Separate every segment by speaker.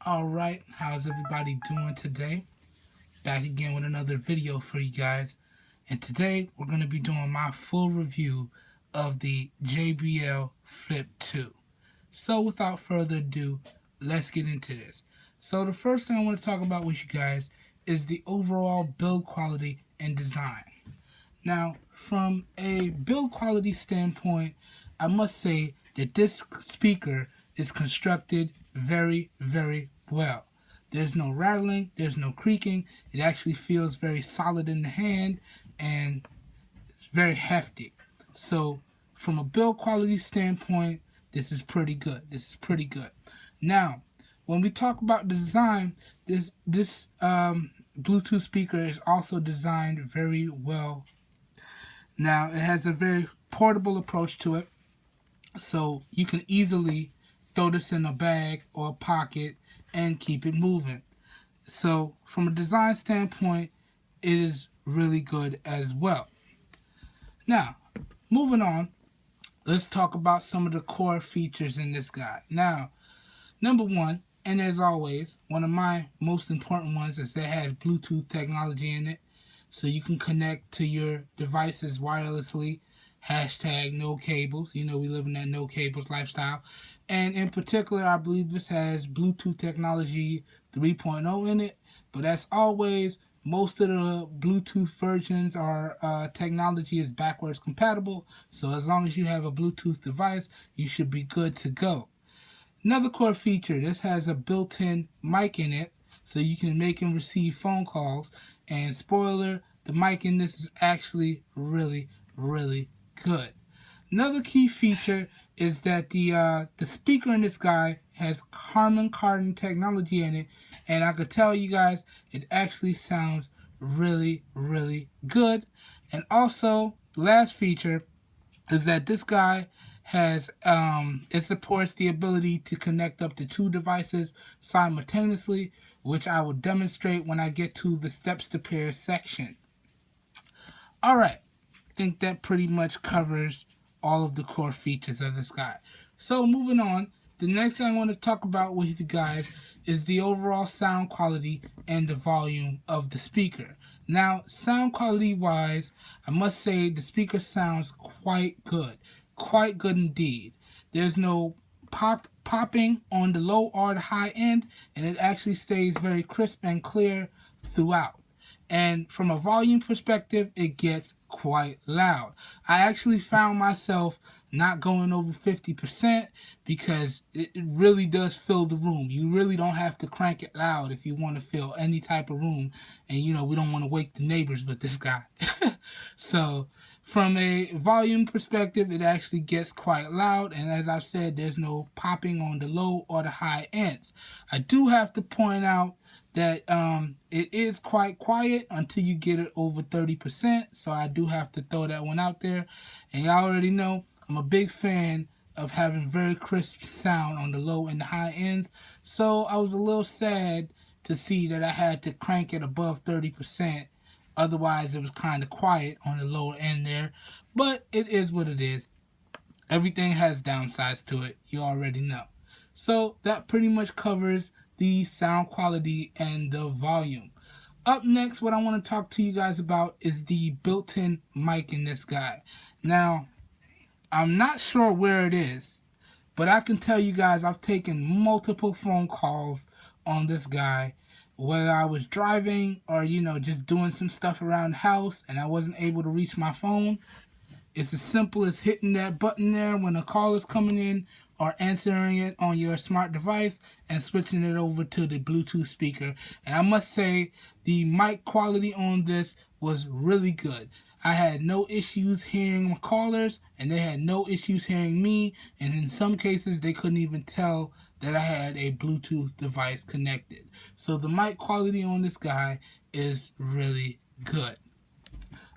Speaker 1: Alright, how's everybody doing today? Back again with another video for you guys. And today we're going to be doing my full review of the JBL Flip 2. So without further ado, let's get into this. So the first thing I want to talk about with you guys is the overall build quality and design. Now, from a build quality standpoint, I must say that this speaker is constructed very, very well. There's no rattling, there's no creaking. It actually feels very solid in the hand and it's very hefty. So, from a build quality standpoint, this is pretty good. Now, when we talk about design, this Bluetooth speaker is also designed very well. Now, it has a very portable approach to it, so you can easily throw this in a bag or a pocket and keep it moving. So, from a design standpoint, it is really good as well. Now, moving on, let's talk about some of the core features in this guy. Now, number one, and as always, one of my most important ones is that it has Bluetooth technology in it. So you can connect to your devices wirelessly. Hashtag no cables. You know we live in that no cables lifestyle. And in particular, I believe this has Bluetooth technology 3.0 in it. But as always, most of the Bluetooth versions are technology is backwards compatible. So as long as you have a Bluetooth device, you should be good to go. Another core feature, this has a built-in mic in it, so you can make and receive phone calls. And spoiler, the mic in this is actually really, really good. Another key feature is that the speaker in this guy has Harman Kardon technology in it, and I could tell you guys it actually sounds really, really good. And also, the last feature is that this guy has it supports the ability to connect up to 2 devices simultaneously, which I will demonstrate when I get to the steps to pair section. Alright, I think that pretty much covers all of the core features of this guy. So moving on, the next thing I want to talk about with you guys is the overall sound quality and the volume of the speaker. Now, sound quality wise, I must say the speaker sounds quite good indeed. There's no popping on the low or the high end, and it actually stays very crisp and clear throughout. And from a volume perspective, it gets quite loud. I actually found myself not going over 50% because it really does fill the room. You really don't have to crank it loud if you want to fill any type of room. And you know, we don't want to wake the neighbors with this guy. So from a volume perspective, it actually gets quite loud. And as I've said, there's no popping on the low or the high ends. I do have to point out that it is quite quiet until you get it over 30%. So I do have to throw that one out there. And y'all already know I'm a big fan of having very crisp sound on the low and the high ends. So I was a little sad to see that I had to crank it above 30%. Otherwise, it was kind of quiet on the lower end there. But it is what it is. Everything has downsides to it. You already know. So that pretty much covers the sound quality and the volume. Up next, what I want to talk to you guys about is the built-in mic in this guy. Now, I'm not sure where it is, but I can tell you guys I've taken multiple phone calls on this guy, whether I was driving or, you know, just doing some stuff around the house and I wasn't able to reach my phone. It's as simple as hitting that button there when a call is coming in or answering it on your smart device and switching it over to the Bluetooth speaker. And I must say, the mic quality on this was really good. I had no issues hearing my callers, and they had no issues hearing me, and in some cases, they couldn't even tell that I had a Bluetooth device connected. So the mic quality on this guy is really good.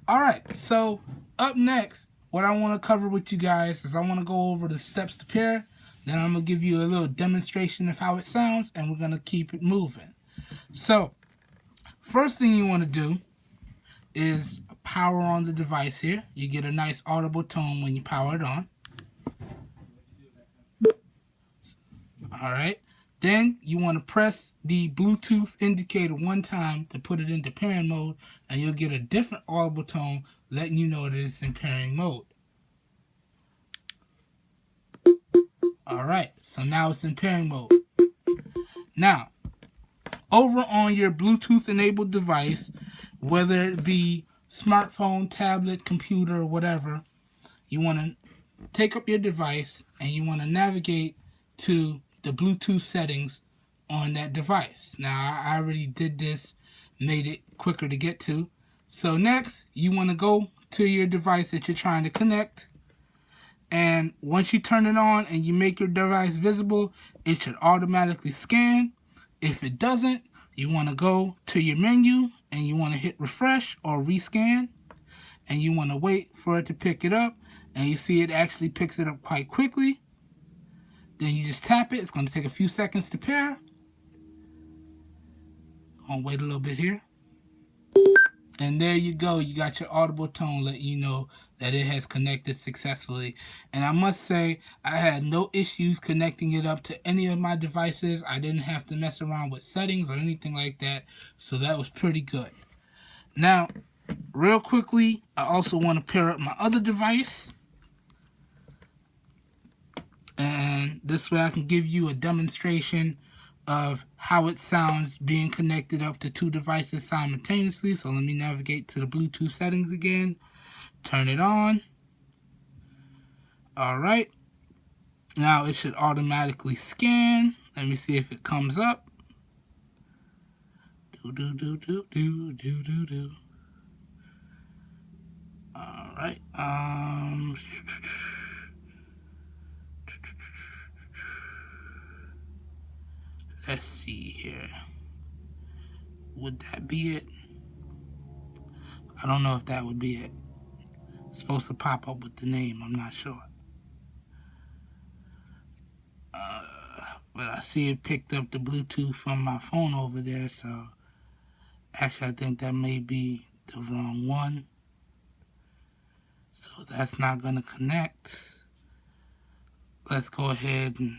Speaker 1: Alright, so up next, what I want to cover with you guys is I want to go over the steps to pair. Then I'm going to give you a little demonstration of how it sounds, and we're going to keep it moving. So, first thing you want to do is power on the device here. You get a nice audible tone when you power it on. Alright. Then you want to press the Bluetooth indicator one time to put it into pairing mode, and you'll get a different audible tone letting you know that it's in pairing mode. Alright, so now it's in pairing mode. Now, over on your Bluetooth enabled device, whether it be smartphone, tablet, computer, whatever, you want to take up your device and you want to navigate to the Bluetooth settings on that device. Now, I already did this, made it quicker to get to. So next, you want to go to your device that you're trying to connect. And once you turn it on and you make your device visible, it should automatically scan. If it doesn't, you want to go to your menu and you want to hit refresh or rescan. And you want to wait for it to pick it up. And you see it actually picks it up quite quickly. Then you just tap it. It's going to take a few seconds to pair. I'll wait a little bit here. And there you go. You got your audible tone letting you know that it has connected successfully. And I must say, I had no issues connecting it up to any of my devices. I didn't have to mess around with settings or anything like that. So that was pretty good. Now, real quickly, I also want to pair up my other device. And this way I can give you a demonstration of how it sounds being connected up to two devices simultaneously. So let me navigate to the Bluetooth settings again. Turn it on. Alright. Now it should automatically scan. Let me see if it comes up. Alright. Let's see here. Would that be it? I don't know if that would be it. It's supposed to pop up with the name. I'm not sure. But I see it picked up the Bluetooth from my phone over there. So actually, I think that may be the wrong one. So that's not going to connect. Let's go ahead and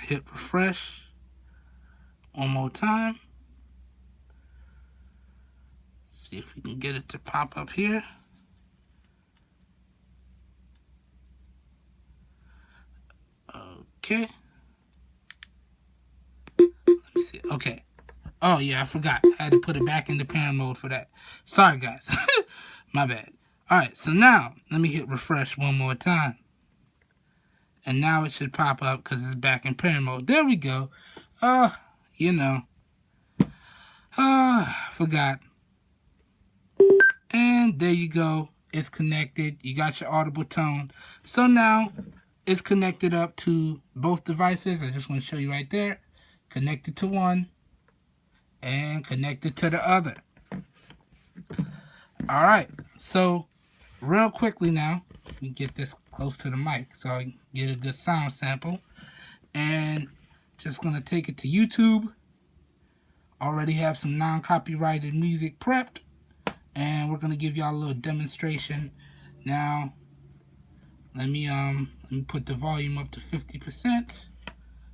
Speaker 1: hit refresh one more time. See if we can get it to pop up here. Okay. Let me see. Okay. Oh, yeah, I forgot. I had to put it back into pairing mode for that. Sorry, guys. My bad. All right, so now let me hit refresh one more time. And now it should pop up because it's back in pairing mode. There we go. You know. Forgot. And there you go. It's connected. You got your audible tone. So now it's connected up to both devices. I just want to show you right there. Connected to one and connected to the other. All right. So real quickly now, let me get this close to the mic so I can get a good sound sample. And just going to take it to YouTube. Already have some non-copyrighted music prepped. And we're going to give y'all a little demonstration. Now, let me put the volume up to 50%.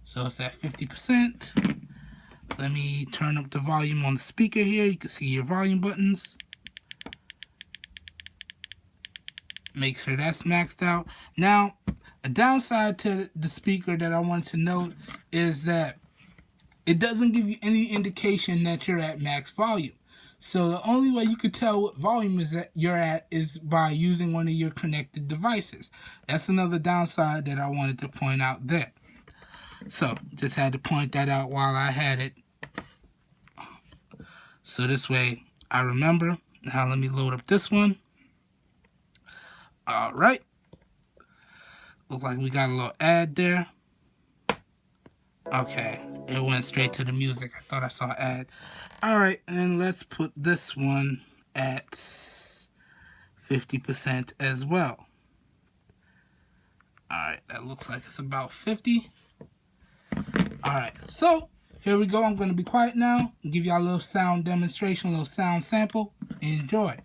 Speaker 1: So it's at 50%. Let me turn up the volume on the speaker here. You can see your volume buttons. Make sure that's maxed out. Now, a downside to the speaker that I wanted to note is that it doesn't give you any indication that you're at max volume. So the only way you could tell what volume is that you're at is by using one of your connected devices. That's another downside that I wanted to point out there. So just had to point that out while I had it. So this way I remember. Now let me load up this one. All right. Look like we got a little ad there. Okay, it went straight to the music. I thought I saw ad. All right, and let's put this one at 50% as well. All right, that looks like it's about 50. All right, so here we go. I'm going to be quiet now and give y'all a little sound demonstration, a little sound sample. Enjoy.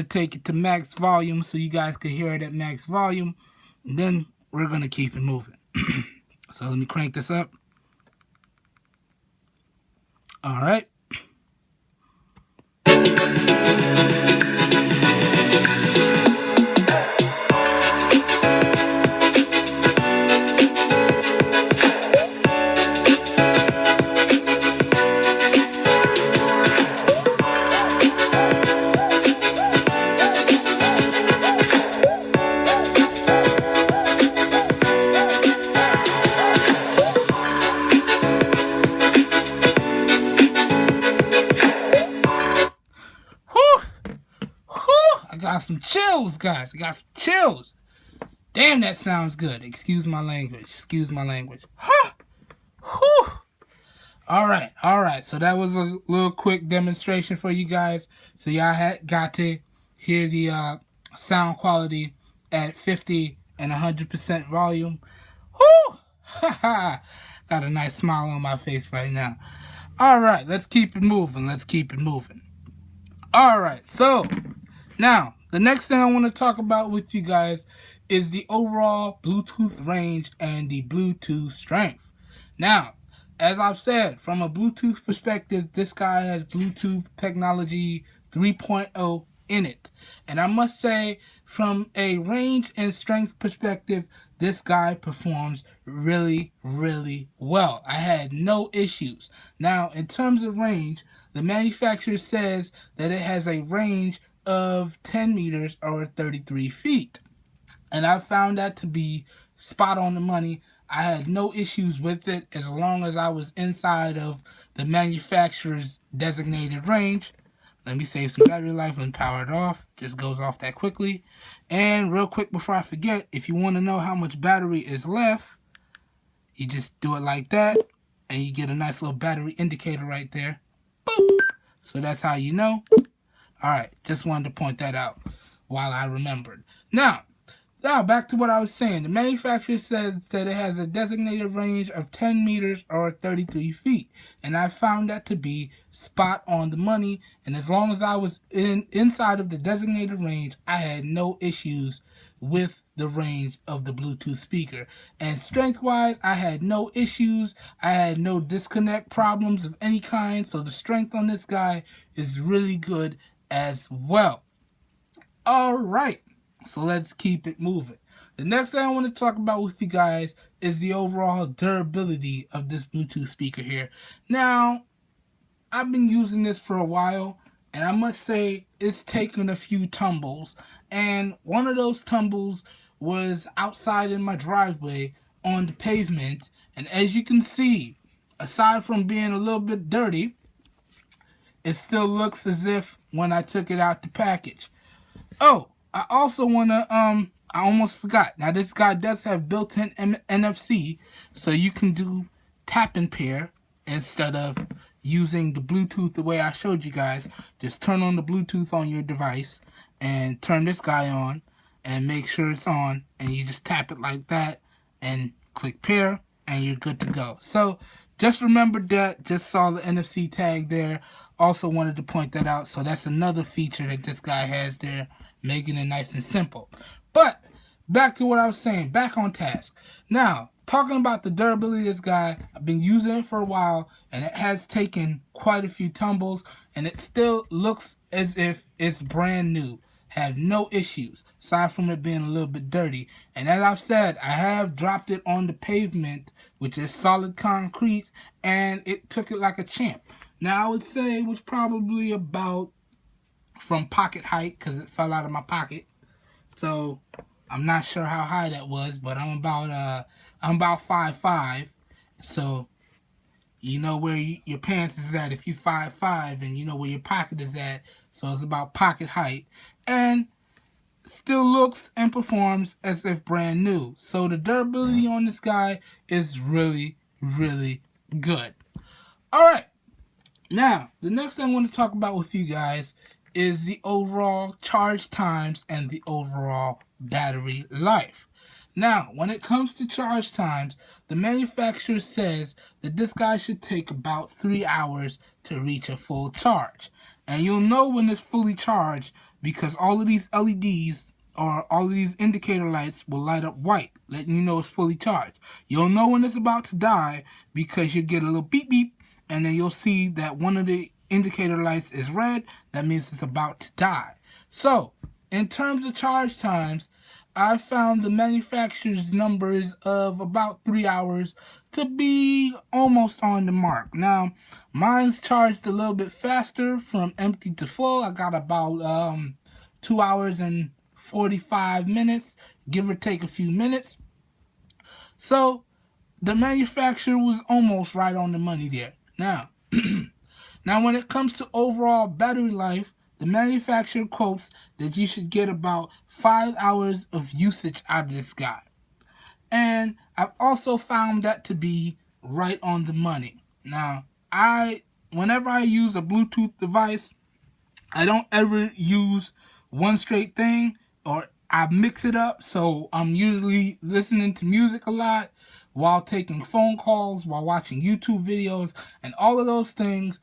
Speaker 1: to take it to max volume so you guys can hear it at max volume. And then we're going to keep it moving. So let me crank this up. All right. Got some chills, guys. I got some chills. Damn, that sounds good. Excuse my language. Excuse my language. Huh. Whew. All right. So that was a little quick demonstration for you guys. So y'all got to hear the sound quality at 50 and 100% volume. Whew. Got a nice smile on my face right now. All right, let's keep it moving. All right, so now, the next thing I want to talk about with you guys is the overall Bluetooth range and the Bluetooth strength. Now, as I've said, from a Bluetooth perspective, this guy has Bluetooth technology 3.0 in it. And I must say, from a range and strength perspective, this guy performs really, really well. I had no issues. Now, in terms of range, the manufacturer says that it has a range of 10 meters or 33 feet. And I found that to be spot on the money. I had no issues with it as long as I was inside of the manufacturer's designated range. Let me save some battery life and power it off. Just goes off that quickly. And real quick before I forget, if you want to know how much battery is left, you just do it like that. And you get a nice little battery indicator right there. Boop. So that's how you know. Alright, just wanted to point that out while I remembered. Now, back to what I was saying. The manufacturer said that it has a designated range of 10 meters or 33 feet. And I found that to be spot on the money. And as long as I was inside of the designated range, I had no issues with the range of the Bluetooth speaker. And strength-wise, I had no issues. I had no disconnect problems of any kind. So the strength on this guy is really good as well. Alright, so let's keep it moving. The next thing I want to talk about with you guys is the overall durability of this Bluetooth speaker here. Now, I've been using this for a while, and I must say it's taken a few tumbles. And one of those tumbles was outside in my driveway on the pavement. And as you can see, aside from being a little bit dirty, it still looks as if when I took it out the package. Oh, I also want to, I almost forgot. Now, this guy does have built-in NFC, so you can do tap and pair instead of using the Bluetooth the way I showed you guys. Just turn on the Bluetooth on your device and turn this guy on and make sure it's on, and you just tap it like that and click pair, and you're good to go. So, just remembered that, just saw the NFC tag there. Also wanted to point that out. So that's another feature that this guy has there, making it nice and simple. But back to what I was saying, back on task. Now, talking about the durability of this guy, I've been using it for a while, and it has taken quite a few tumbles, and it still looks as if it's brand new. Have no issues, aside from it being a little bit dirty. And as I've said, I have dropped it on the pavement, which is solid concrete, and it took it like a champ. Now, I would say it was probably about from pocket height, because it fell out of my pocket. So, I'm not sure how high that was, but I'm about 5'5". So, you know where your pants is at if you 5'5", and you know where your pocket is at. So, it's about pocket height. And still looks and performs as if brand new. So, the durability on this guy is really, really good. Alright. Now, the next thing I want to talk about with you guys is the overall charge times and the overall battery life. Now, when it comes to charge times, the manufacturer says that this guy should take about 3 hours to reach a full charge. And you'll know when it's fully charged because all of these LEDs or all of these indicator lights will light up white, letting you know it's fully charged. You'll know when it's about to die because you'll get a little beep beep, and then you'll see that one of the indicator lights is red. That means it's about to die. So, in terms of charge times, I found the manufacturer's numbers of about 3 hours to be almost on the mark. Now, mine's charged a little bit faster from empty to full. I got about 2 hours and 45 minutes, give or take a few minutes. So, the manufacturer was almost right on the money there. Now, now when it comes to overall battery life, the manufacturer quotes that you should get about 5 hours of usage out of this guy. And I've also found that to be right on the money. Now, whenever I use a Bluetooth device, I don't ever use one straight thing, or I mix it up. So I'm usually listening to music a lot while taking phone calls, while watching YouTube videos, and all of those things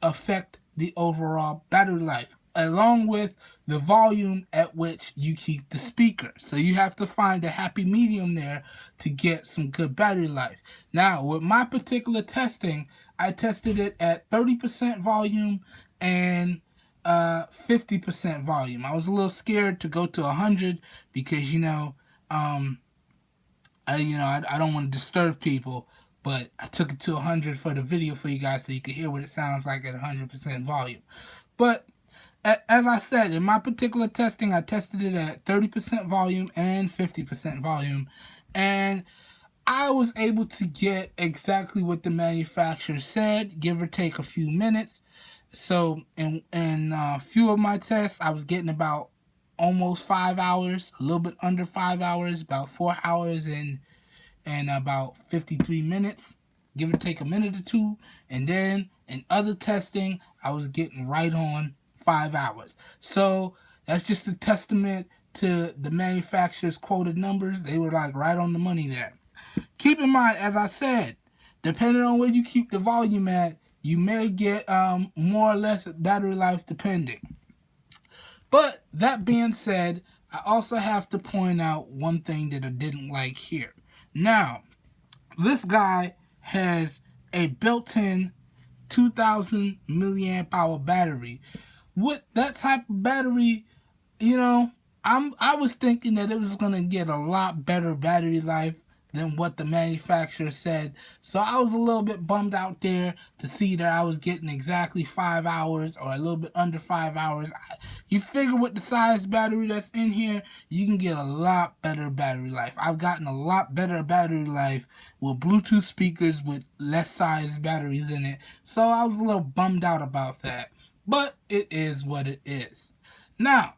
Speaker 1: affect the overall battery life, along with the volume at which you keep the speaker. So you have to find a happy medium there to get some good battery life. Now, with my particular testing, I tested it at 30% volume and 50% volume. I was a little scared to go to 100 because, I don't want to disturb people, but I took it to 100 for the video for you guys so you can hear what it sounds like at 100% volume. But as I said, in my particular testing, I tested it at 30% volume and 50% volume, and I was able to get exactly what the manufacturer said, give or take a few minutes. So in a few of my tests, I was getting about almost 5 hours, a little bit under 5 hours, about 4 hours and about 53 minutes, give or take a minute or two. And then in other testing, I was getting right on 5 hours. So that's just a testament to the manufacturer's quoted numbers. They were like right on the money there. Keep in mind, as I said, depending on where you keep the volume at, you may get more or less battery life depending. But that being said, I also have to point out one thing that I didn't like here. Now, this guy has a built-in 2000 milliamp hour battery. With that type of battery, I was thinking that it was going to get a lot better battery life than what the manufacturer said. So I was a little bit bummed out there to see that I was getting exactly 5 hours or a little bit under 5 hours. You figure with the size battery that's in here, you can get a lot better battery life. I've gotten a lot better battery life with Bluetooth speakers with less size batteries in it. So I was a little bummed out about that. But it is what it is. Now,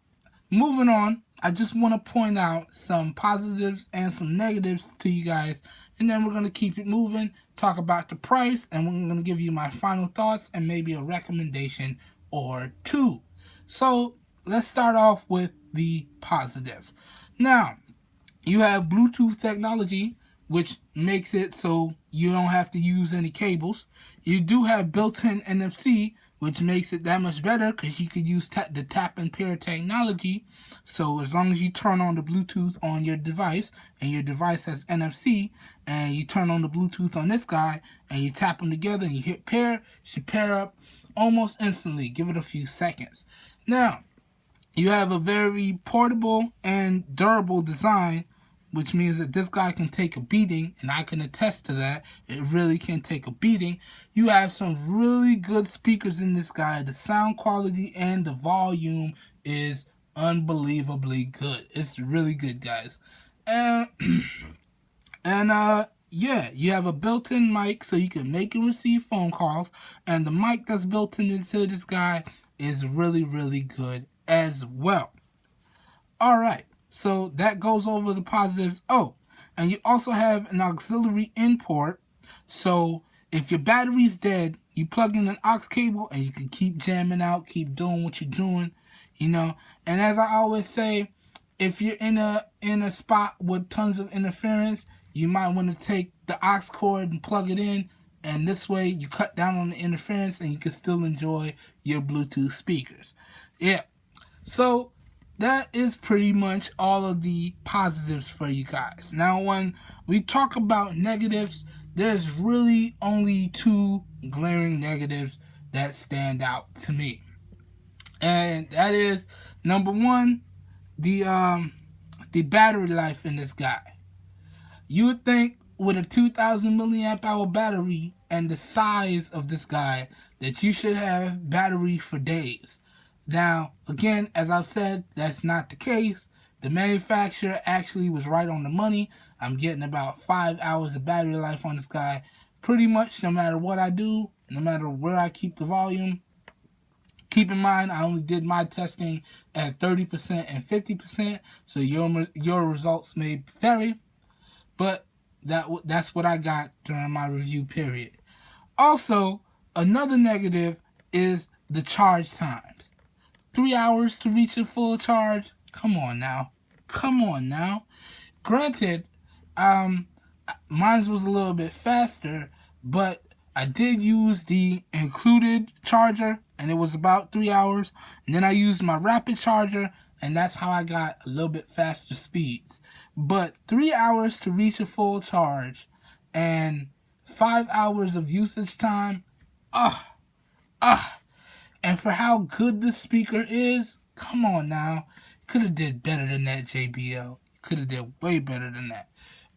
Speaker 1: moving on, I just want to point out some positives and some negatives to you guys, and then we're going to keep it moving, talk about the price, and we're going to give you my final thoughts and maybe a recommendation or two. So let's start off with the positive. Now, you have Bluetooth technology, which makes it so you don't have to use any cables. You do have built-in NFC, which makes it that much better because you could use the tap and pair technology. So as long as you turn on the Bluetooth on your device and your device has NFC, and you turn on the Bluetooth on this guy and you tap them together and you hit pair, it should pair up almost instantly. Give it a few seconds. Now, you have a very portable and durable design, which means that this guy can take a beating, and I can attest to that. It really can take a beating. You have some really good speakers in this guy. The sound quality and the volume is unbelievably good. It's really good, guys. And yeah, you have a built-in mic so you can make and receive phone calls, and the mic that's built into this guy is really, really good as well. All right. So that goes over the positives. Oh, and you also have an auxiliary in port. So if your battery's dead, you plug in an aux cable and you can keep jamming out, keep doing what you're doing, And as I always say, if you're in a spot with tons of interference, you might want to take the aux cord and plug it in. And this way you cut down on the interference and you can still enjoy your Bluetooth speakers. Yeah. So that is pretty much all of the positives for you guys. Now, when we talk about negatives, there's really only two glaring negatives that stand out to me. And that is, number one, the battery life in this guy. You would think with a 2000 milliamp hour battery and the size of this guy that you should have battery for days. Now, again, as I've said, that's not the case. The manufacturer actually was right on the money. I'm getting about 5 hours of battery life on this guy. Pretty much no matter what I do, no matter where I keep the volume. Keep in mind, I only did my testing at 30% and 50%, so your results may vary. But that's what I got during my review period. Also, another negative is the charge times. 3 hours to reach a full charge? Come on now. Come on now. Granted, mine was a little bit faster, but I did use the included charger, and it was about 3 hours. And then I used my rapid charger, and that's how I got a little bit faster speeds. But 3 hours to reach a full charge and 5 hours of usage time, and for how good the speaker is, come on now. You could have did better than that, JBL. You could have did way better than that.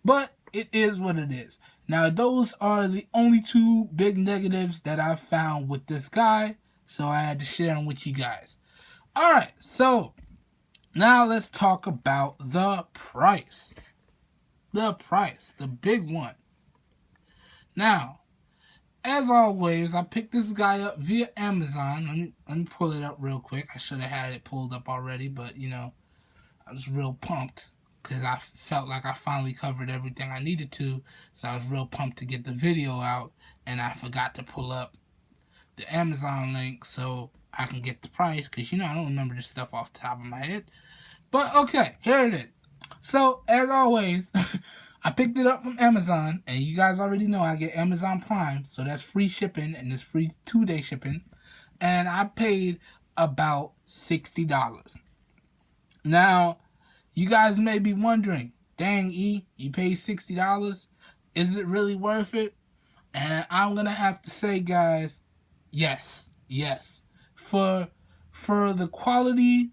Speaker 1: But it is what it is. Now, those are the only two big negatives that I found with this guy, so I had to share them with you guys. Alright, so now let's talk about the price. The price, the big one. Now, as always, I picked this guy up via Amazon. Let me pull it up real quick. I should have had it pulled up already, but, you know, I was real pumped because I felt like I finally covered everything I needed to. So I was real pumped to get the video out, and I forgot to pull up the Amazon link so I can get the price because, you know, I don't remember this stuff off the top of my head. But, okay, here it is. So, as always, I picked it up from Amazon, and you guys already know I get Amazon Prime, so that's free shipping, and it's free 2-day shipping, and I paid about $60. Now, you guys may be wondering, dang E, you paid $60? Is it really worth it? And I'm going to have to say, guys, yes. For the quality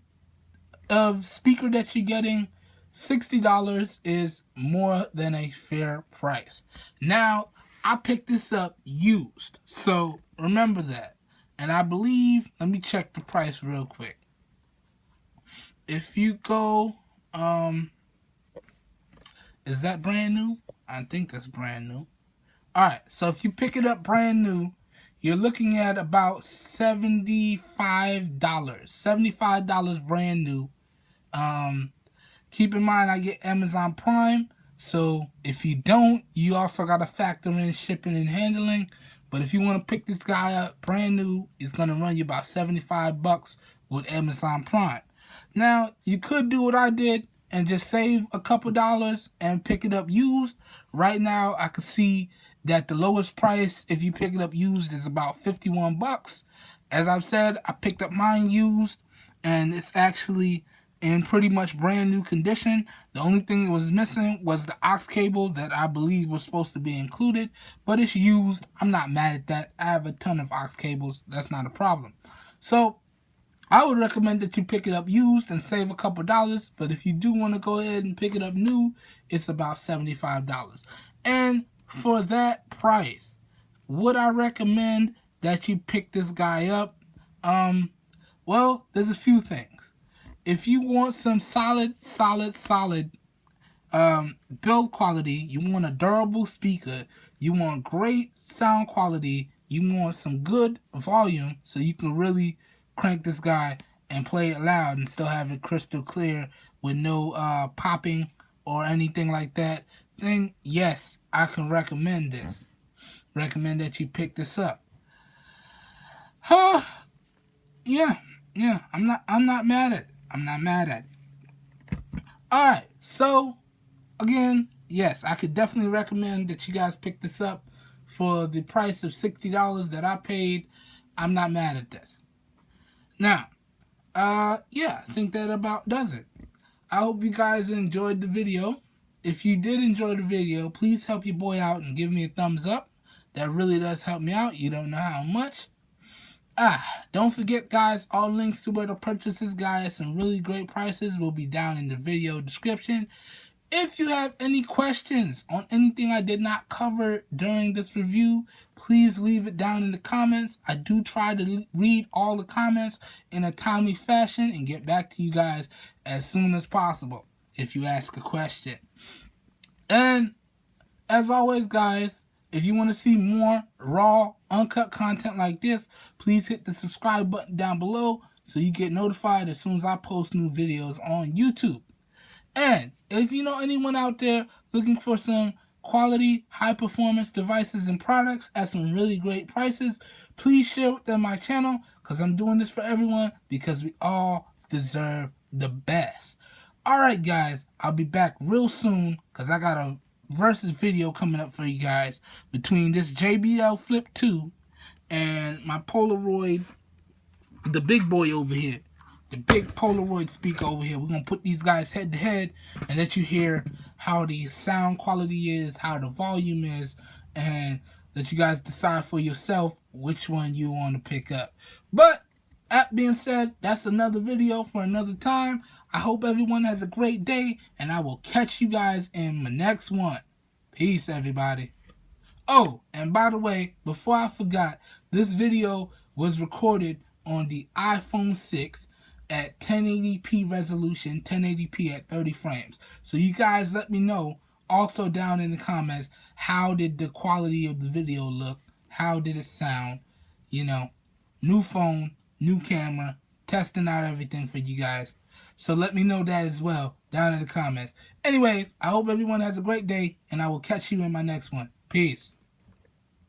Speaker 1: of speaker that you're getting, $60 is more than a fair price. Now, I picked this up used, so remember that. And I believe, let me check the price real quick. If you go, is that brand new? I think that's brand new. Alright, so if you pick it up brand new, you're looking at about $75. $75 brand new. Keep in mind, I get Amazon Prime, so if you don't, you also got to factor in shipping and handling. But if you want to pick this guy up brand new, it's going to run you about $75 with Amazon Prime. Now, you could do what I did and just save a couple dollars and pick it up used. Right now, I can see that the lowest price, if you pick it up used, is about $51. As I've said, I picked up mine used, and it's actually in pretty much brand new condition. The only thing that was missing was the aux cable that I believe was supposed to be included, but it's used. I'm not mad at that. I have a ton of aux cables. That's not a problem. So I would recommend that you pick it up used and save a couple dollars, but if you do want to go ahead and pick it up new, it's about $75. And for that price, would I recommend that you pick this guy up? Well, there's a few things. If you want some solid build quality, you want a durable speaker, you want great sound quality, you want some good volume so you can really crank this guy and play it loud and still have it crystal clear with no popping or anything like that, then yes, I can recommend this. Recommend that you pick this up. Yeah, I'm not mad at it. I'm not mad at it. Alright, so, again, yes, I could definitely recommend that you guys pick this up for the price of $60 that I paid. I'm not mad at this. Now, Yeah, I think that about does it. I hope you guys enjoyed the video. If you did enjoy the video, please help your boy out and give me a thumbs up. That really does help me out. You don't know how much. Don't forget, guys, all links to where to purchase this guy at some really great prices will be down in the video description. If you have any questions on anything I did not cover during this review, please leave it down in the comments. I do try to read all the comments in a timely fashion and get back to you guys as soon as possible if you ask a question. And as always, guys, if you want to see more raw, uncut content like this, please hit the subscribe button down below so you get notified as soon as I post new videos on YouTube. And if you know anyone out there looking for some quality, high-performance devices and products at some really great prices, please share with them my channel, because I'm doing this for everyone because we all deserve the best. Alright, guys, I'll be back real soon because I got a versus video coming up for you guys between this JBL Flip 2 and my Polaroid, the big boy over here. The big Polaroid speaker over here. We're going to put these guys head to head and let you hear how the sound quality is, how the volume is, and let you guys decide for yourself which one you want to pick up. But that being said, that's another video for another time. I hope everyone has a great day, and I will catch you guys in my next one. Peace, everybody. Oh, and by the way, before I forgot, this video was recorded on the iPhone 6 at 1080p resolution, 1080p at 30 frames. So you guys let me know also down in the comments, how did the quality of the video look? How did it sound? You know, new phone, new camera, testing out everything for you guys. So let me know that as well down in the comments. Anyways, I hope everyone has a great day, and I will catch you in my next one. Peace.